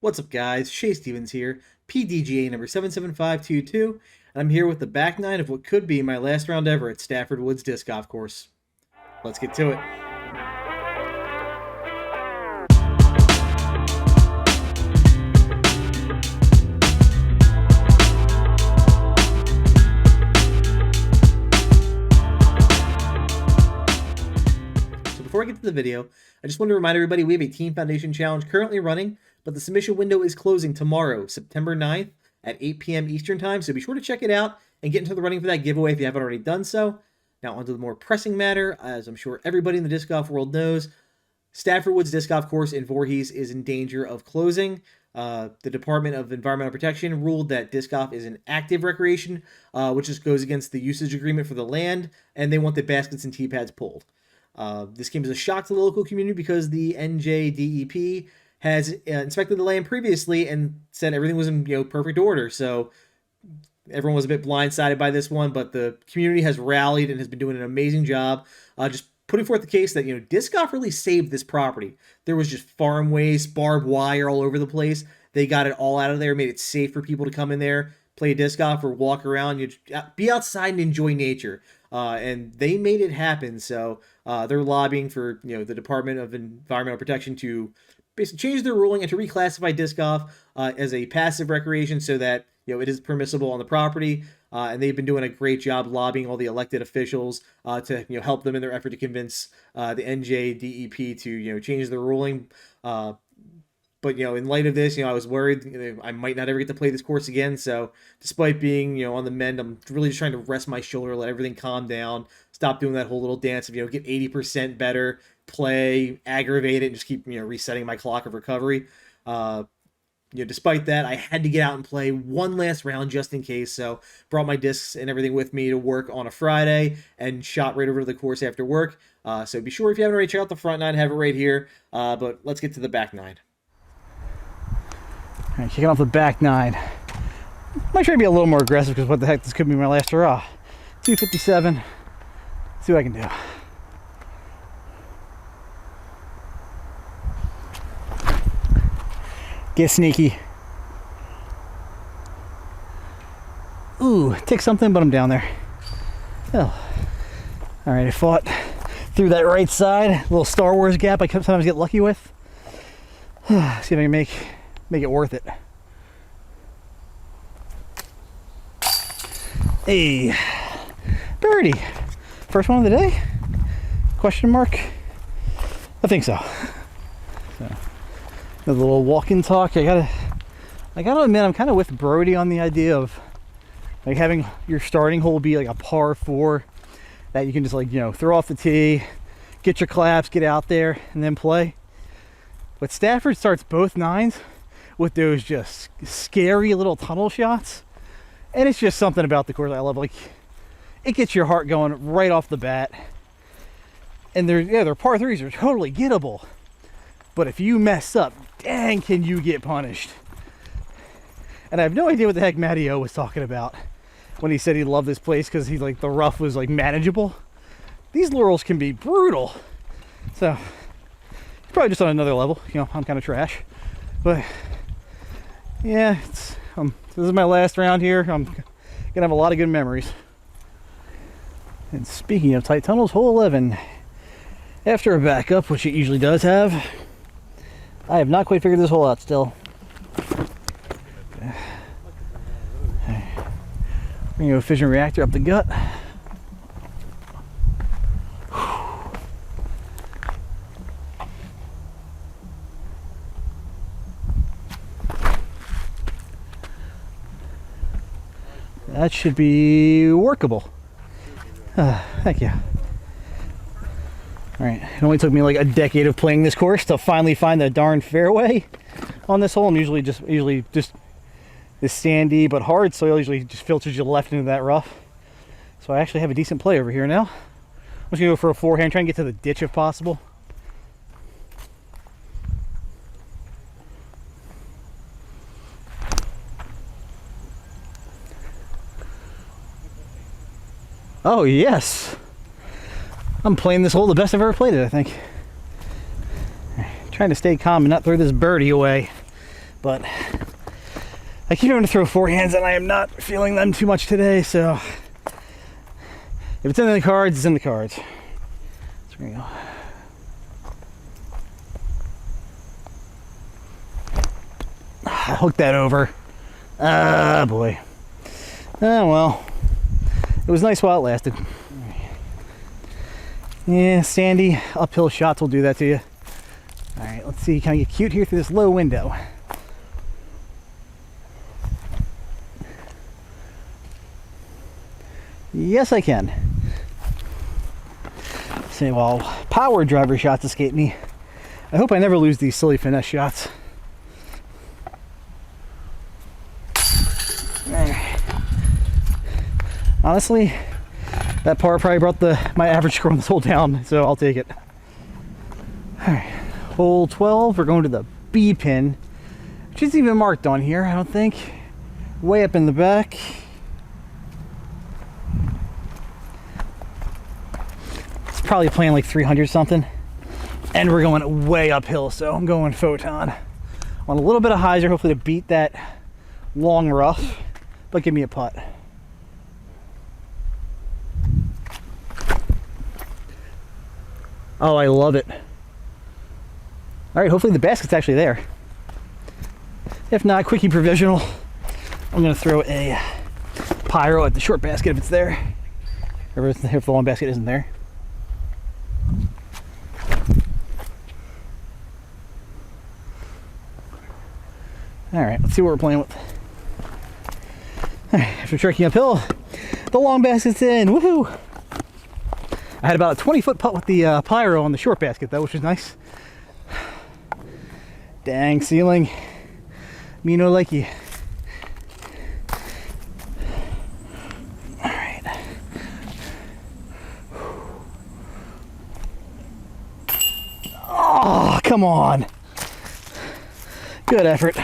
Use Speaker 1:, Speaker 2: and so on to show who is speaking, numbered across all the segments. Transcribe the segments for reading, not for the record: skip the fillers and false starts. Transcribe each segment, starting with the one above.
Speaker 1: What's up, guys? Shay Stevens here, PDGA number 77522, and I'm here with the back nine of what could be my last round ever at Stafford Woods Disc Golf Course. Let's get to it. Before I get to the video, I just want to remind everybody we have a Team Foundation Challenge currently running, but the submission window is closing tomorrow, September 9th at 8 p.m. Eastern Time, so be sure to check it out and get into the running for that giveaway if you haven't already done so. Now onto the more pressing matter, as I'm sure everybody in the disc golf world knows, Stafford Woods Disc Golf Course in Voorhees is in danger of closing. The Department of Environmental Protection ruled that disc golf is an active recreation, which just goes against the usage agreement for the land, and they want the baskets and tee pads pulled. This came as a shock to the local community because the NJDEP has inspected the land previously and said everything was in perfect order. So everyone was a bit blindsided by this one, but the community has rallied and has been doing an amazing job just putting forth the case that disc golf really saved this property. There was just farm waste, barbed wire all over the place. They got it all out of there, made it safe for people to come in there, play disc golf or walk around. You be outside and enjoy nature. And they made it happen. So they're lobbying for the Department of Environmental Protection to basically change their ruling and to reclassify disc golf as a passive recreation so that it is permissible on the property. And they've been doing a great job lobbying all the elected officials to help them in their effort to convince the NJDEP to change their ruling. But in light of this, I was worried I might not ever get to play this course again. So despite being on the mend, I'm really just trying to rest my shoulder, let everything calm down, stop doing that whole little dance of get 80% better, play, aggravate it, and just keep resetting my clock of recovery. Despite that, I had to get out and play one last round just in case. So brought my discs and everything with me to work on a Friday and shot right over to the course after work. So be sure if you haven't already checked out the front nine, have it right here. But let's get to the back nine.
Speaker 2: All right, kicking off the back nine. Might try to be a little more aggressive because what the heck, this could be my last hurrah. 257. See what I can do. Get sneaky. Ooh, tick something, but I'm down there. Oh. All right, I fought through that right side. A little Star Wars gap I sometimes get lucky with. See if I can make it worth it. Hey, birdie. First one of the day? Question mark? I think so. A little walk-in talk. I gotta admit, I'm kind of with Brody on the idea of like having your starting hole be like a par 4 that you can just throw off the tee, get your claps, get out there, and then play. But Stafford starts both nines with those just scary little tunnel shots, and it's just something about the course I love. Like, it gets your heart going right off the bat. And their par 3s are totally gettable, but if you mess up, dang, can you get punished. And I have no idea what the heck Matty O was talking about when he said he loved this place because he's like the rough was like manageable. These laurels can be brutal, so probably just on another level. I'm kind of trash, but yeah, this is my last round here. I'm gonna have a lot of good memories. And speaking of tight tunnels, hole 11. After a backup, which it usually does have, I have not quite figured this hole out still. Bring a fission reactor up the gut. That should be workable. Thank you. All right, it only took me like a decade of playing this course to finally find the darn fairway on this hole. I'm usually just this sandy but hard soil usually just filters you left into that rough. So I actually have a decent play over here now. I'm just gonna go for a forehand, try and get to the ditch if possible. Oh yes, I'm playing this hole the best I've ever played it, I think. Trying to stay calm and not throw this birdie away. But I keep having to throw forehands, and I am not feeling them too much today. So if it's in the cards, it's in the cards. So there we go. I hooked that over. Ah, boy. Ah, well. It was nice while it lasted. Yeah, sandy uphill shots will do that to you. All right, let's see. Can I get cute here through this low window? Yes, I can. See, while power driver shots escape me, I hope I never lose these silly finesse shots. Honestly, that par probably brought my average score on this hole down, so I'll take it. All right, hole 12, we're going to the B pin, which isn't even marked on here, I don't think. Way up in the back. It's probably playing like 300 something. And we're going way uphill, so I'm going photon. On a little bit of hyzer, hopefully to beat that long rough, but give me a putt. Oh, I love it. All right, hopefully the basket's actually there. If not, quickie provisional. I'm gonna throw a pyro at the short basket if it's there. Or if the long basket isn't there. All right, let's see what we're playing with. All right, after trekking uphill, the long basket's in, woohoo! I had about a 20-foot putt with the pyro on the short basket though, which was nice. Dang, ceiling. Me no likey. All right. Oh, come on. Good effort.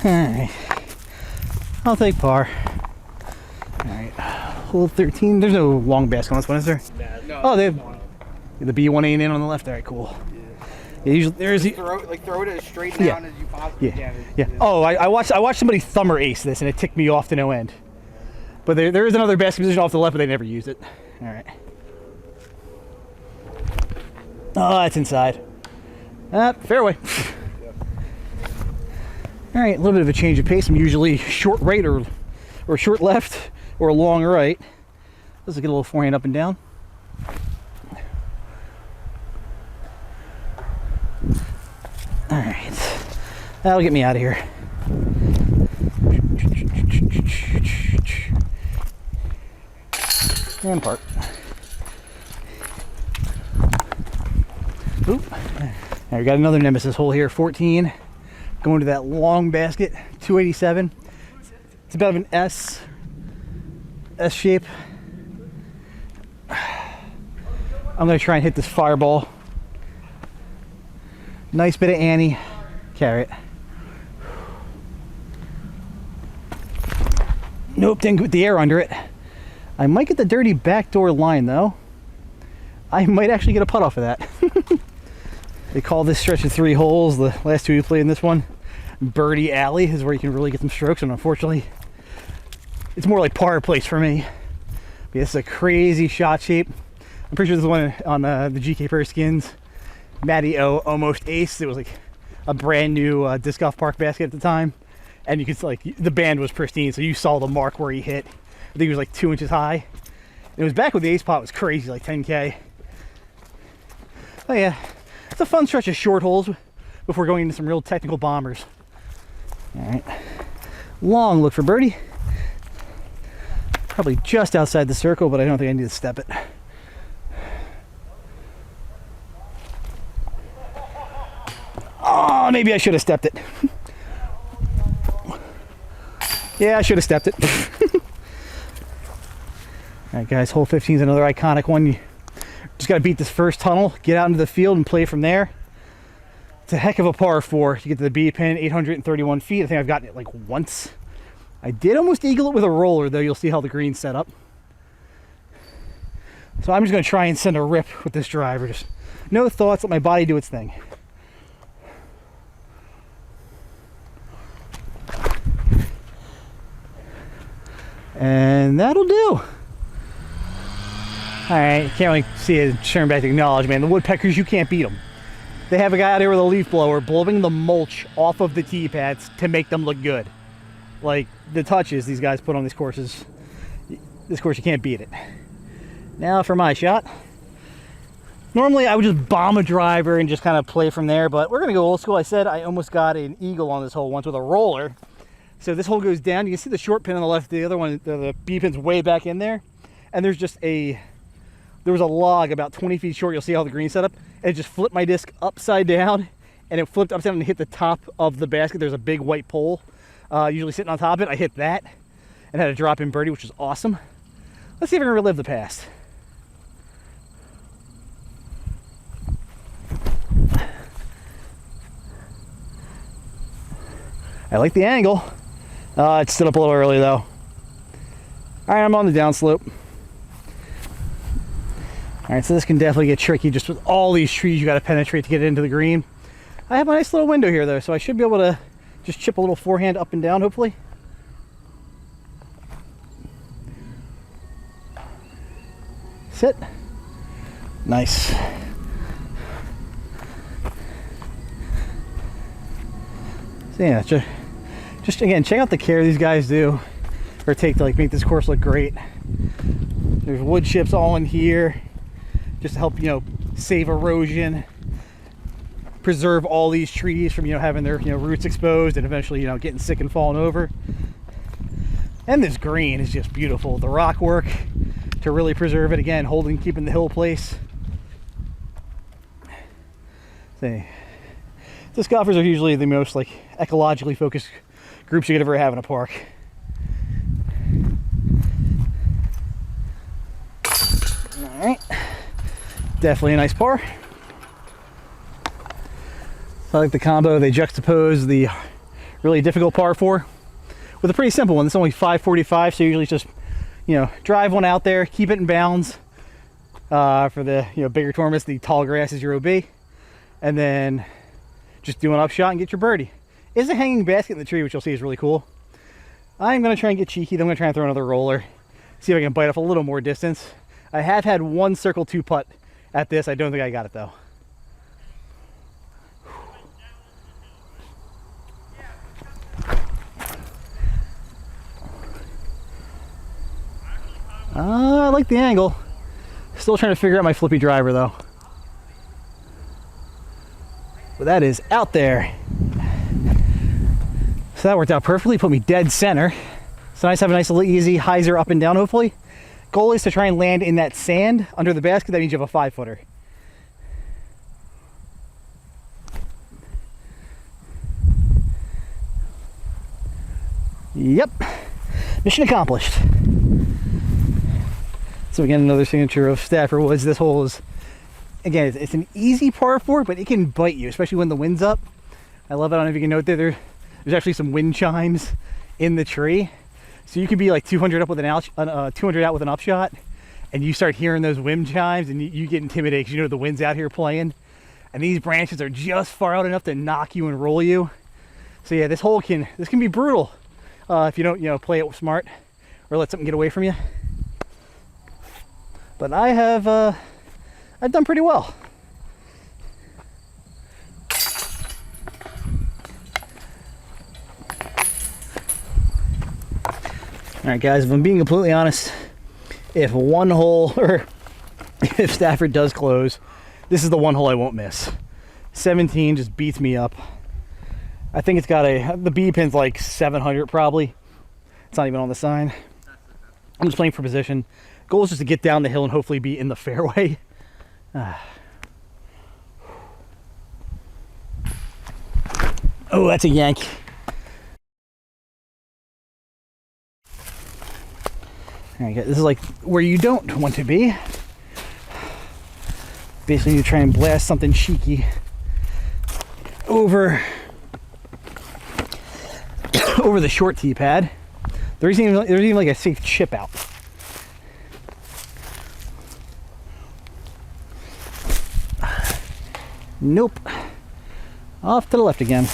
Speaker 2: Alright, I'll take par. Alright, hole 13. There's no long basket on this one, is there?
Speaker 3: No.
Speaker 2: Oh, they have the B1 ain't in on the left. Alright, cool. Yeah, usually there's
Speaker 3: throw it as straight down as you possibly can.
Speaker 2: Yeah. Oh, I watched somebody thumber ace this, and it ticked me off to no end. But there is another basket position off the left, but they never used it. Alright. Oh, that's inside. Fairway. All right, a little bit of a change of pace. I'm usually short right or short left or long right. Let's get a little forehand up and down. All right, that'll get me out of here. And park. Oop. All right, we got another nemesis hole here, 14. Going to that long basket, 287. It's about an S shape. I'm gonna try and hit this fireball. Nice bit of Annie, carrot. Nope, didn't get the air under it. I might get the dirty backdoor line though. I might actually get a putt off of that. They call this stretch of 3 holes, the last 2 we played in this one, Birdie Alley is where you can really get some strokes, and unfortunately, it's more like par place for me. But this is a crazy shot shape. I'm pretty sure this is one on the GK Pair Skins. Matty O almost aced. It was like a brand new disc golf park basket at the time. And you could, like, the band was pristine, so you saw the mark where he hit. I think it was like 2 inches high. It was back when the ace pot was crazy, like 10K. Oh yeah. It's a fun stretch of short holes before going into some real technical bombers. All right, long look for birdie. Probably just outside the circle, but I don't think I need to step it. Oh, maybe I should have stepped it. Yeah, I should have stepped it. All right, guys, hole 15 is another iconic one. You just got to beat this first tunnel, get out into the field, and play from there. It's a heck of a par 4. You get to the B pin, 831 feet. I think I've gotten it like once. I did almost eagle it with a roller, though. You'll see how the green's set up. So I'm just going to try and send a rip with this driver. Just no thoughts, let my body do its thing. And that'll do. Alright, can't really see it turn back to acknowledge, man. The woodpeckers, you can't beat them. They have a guy out here with a leaf blower blowing the mulch off of the tee pads to make them look good. Like, the touches these guys put on these courses. This course, you can't beat it. Now for my shot. Normally, I would just bomb a driver and just kind of play from there, but we're going to go old school. I said I almost got an eagle on this hole once with a roller. So this hole goes down. You can see the short pin on the left. The other one, the B pin's way back in there. And there's just there was a log about 20 feet short. You'll see how the green set up. And it just flipped my disc upside down. And it flipped upside down and hit the top of the basket. There's a big white pole usually sitting on top of it. I hit that and had a drop in birdie, which was awesome. Let's see if I can relive the past. I like the angle. It stood up a little early though. All right, I'm on the downslope. All right, so this can definitely get tricky just with all these trees you got to penetrate to get into the green. I have a nice little window here though, so I should be able to just chip a little forehand up and down, hopefully. Sit. Nice. So yeah, just again, check out the care these guys do or take to like make this course look great. There's wood chips all in here just to help, you know, save erosion, preserve all these trees from, you know, having their, you know, roots exposed and eventually, you know, getting sick and falling over. And this green is just beautiful. The rock work to really preserve it, again, keeping the hill place. See, disc golfers are usually the most like ecologically focused groups you could ever have in a park. All right, definitely a nice par. I like the combo. They juxtapose the really difficult par 4 with a pretty simple one. It's only 545, so usually just, you know, drive one out there, keep it in bounds. For the, you know, bigger tournaments, the tall grass is your OB, and then just do an upshot and get your birdie. Is a hanging basket in the tree, which you'll see is really cool. I'm going to try and get cheeky. I'm going to try and throw another roller, see if I can bite off a little more distance. I have had one circle 2 putt at this. I don't think I got it though. I like the angle. Still trying to figure out my flippy driver though. But that is out there. So that worked out perfectly, put me dead center. So nice to have a nice little easy hyzer up and down hopefully. Goal is to try and land in that sand under the basket. That means you have a 5-footer. Yep, mission accomplished. So again, another signature of Stafford Woods. This hole is, again, it's an easy par 4, but it can bite you, especially when the wind's up. I love it. I don't know if you can note there's actually some wind chimes in the tree. So you could be like 200 up with 200 out with an upshot, and you start hearing those wind chimes, and you get intimidated because you know the wind's out here playing, and these branches are just far out enough to knock you and roll you. So yeah, this can be brutal if you don't, you know, play it smart or let something get away from you. But I've done pretty well. All right, guys, if I'm being completely honest, if one hole, or if Stafford does close, this is the one hole I won't miss. 17 just beats me up. I think it's got the B pin's like 700 probably. It's not even on the sign. I'm just playing for position. Goal is just to get down the hill and hopefully be in the fairway. Oh, that's a yank. All right, this is like where you don't want to be. Basically, you try and blast something cheeky over the short tee pad. There's even like a safe chip out. Nope. Off to the left again.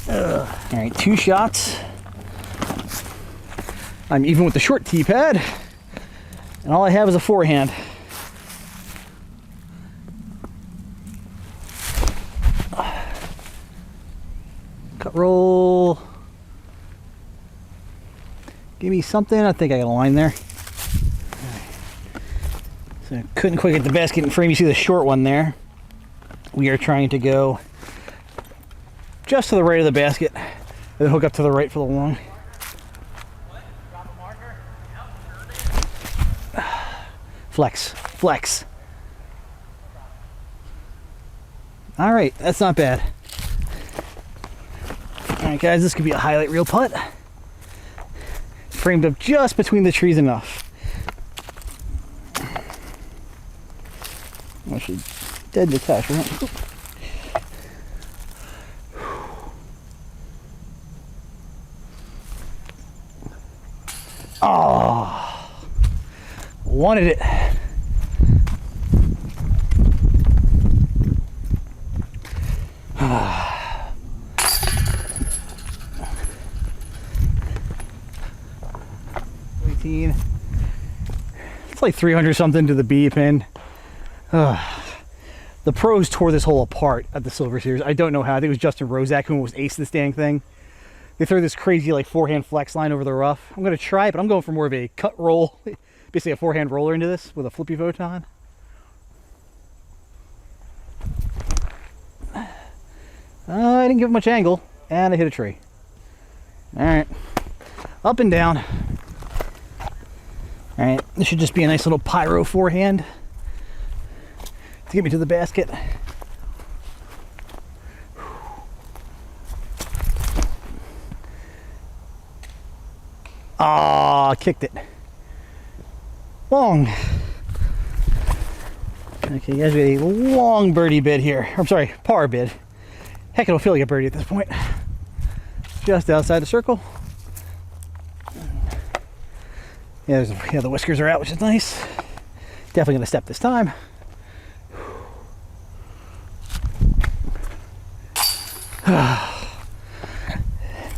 Speaker 2: All right, 2 shots. I'm even with the short tee pad, and all I have is a forehand. Cut roll. Give me something. I think I got a line there. So I couldn't quite get the basket in frame. You see the short one there. We are trying to go just to the right of the basket and then hook up to the right for the long. Flex, flex. All right, that's not bad. All right, guys, this could be a highlight reel putt. Framed up just between the trees enough. Actually, dead detachment. Oh, wanted it. It's like 300 something to the B pin. The pros tore this hole apart at the Silver Series. I don't know how. I think it was Justin Rozak who was ace this dang thing. They throw this crazy like forehand flex line over the rough. I'm going to try it, but I'm going for more of a cut roll. Basically a forehand roller into this with a flippy photon. I didn't give it much angle, and I hit a tree. All right, up and down. All right, this should just be a nice little pyro forehand to get me to the basket. Ah, kicked it. Long. Okay, guys, we have a long birdie bid here. I'm sorry, par bid. Heck, it'll feel like a birdie at this point. Just outside the circle. Yeah, the whiskers are out, which is nice. Definitely gonna step this time.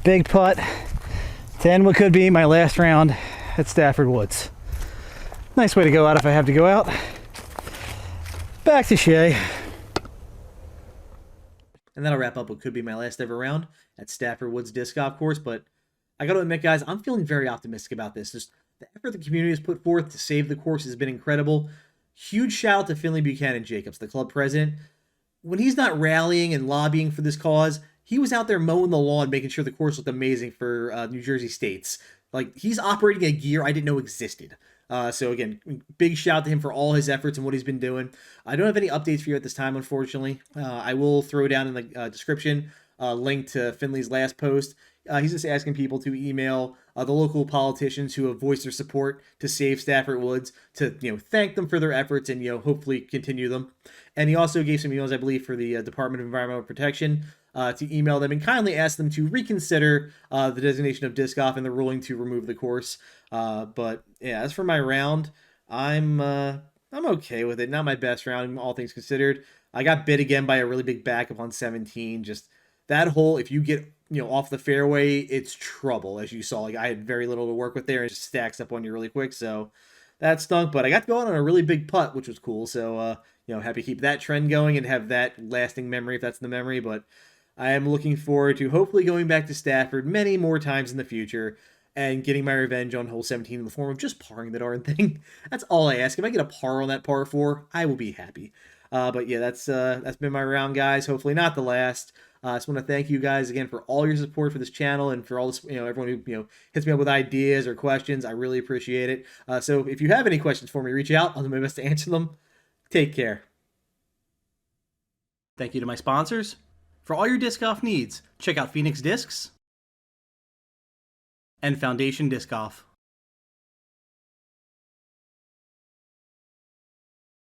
Speaker 2: Big putt to end what could be my last round at Stafford Woods. Nice way to go out if I have to go out. Back to Shea.
Speaker 1: And that'll wrap up what could be my last ever round at Stafford Woods Disc Golf Course. But I got to admit, guys, I'm feeling very optimistic about this. Just the effort the community has put forth to save the course has been incredible. Huge shout out to Finley Buchanan Jacobs, the club president. When he's not rallying and lobbying for this cause, he was out there mowing the lawn, making sure the course looked amazing for New Jersey States. Like, he's operating a gear I didn't know existed. So again, big shout out to him for all his efforts and what he's been doing. I don't have any updates for you at this time, unfortunately. I will throw down in the description a link to Finley's last post. He's just asking people to email the local politicians who have voiced their support to save Stafford Woods, to thank them for their efforts and hopefully continue them. And he also gave some emails, I believe, for the Department of Environmental Protection to email them and kindly ask them to reconsider the designation of disc golf and the ruling to remove the course. But yeah, as for my round, I'm okay with it. Not my best round, all things considered. I got bit again by a really big backup on 17. Just that hole, if you get off the fairway, it's trouble, as you saw. Like, I had very little to work with there, and it just stacks up on you really quick. So that stunk. But I got to go out on a really big putt, which was cool. So happy to keep that trend going and have that lasting memory, if that's the memory. But I am looking forward to hopefully going back to Stafford many more times in the future and getting my revenge on hole 17 in the form of just parring the darn thing. That's all I ask. If I get a par on that par 4, I will be happy. But yeah, that's been my round, guys. Hopefully not the last. I just want to thank you guys again for all your support for this channel and for all this, everyone who hits me up with ideas or questions. I really appreciate it. So if you have any questions for me, reach out. I'll do my best to answer them. Take care. Thank you to my sponsors. For all your disc golf needs, check out Phoenix Discs and Foundation Disc Golf.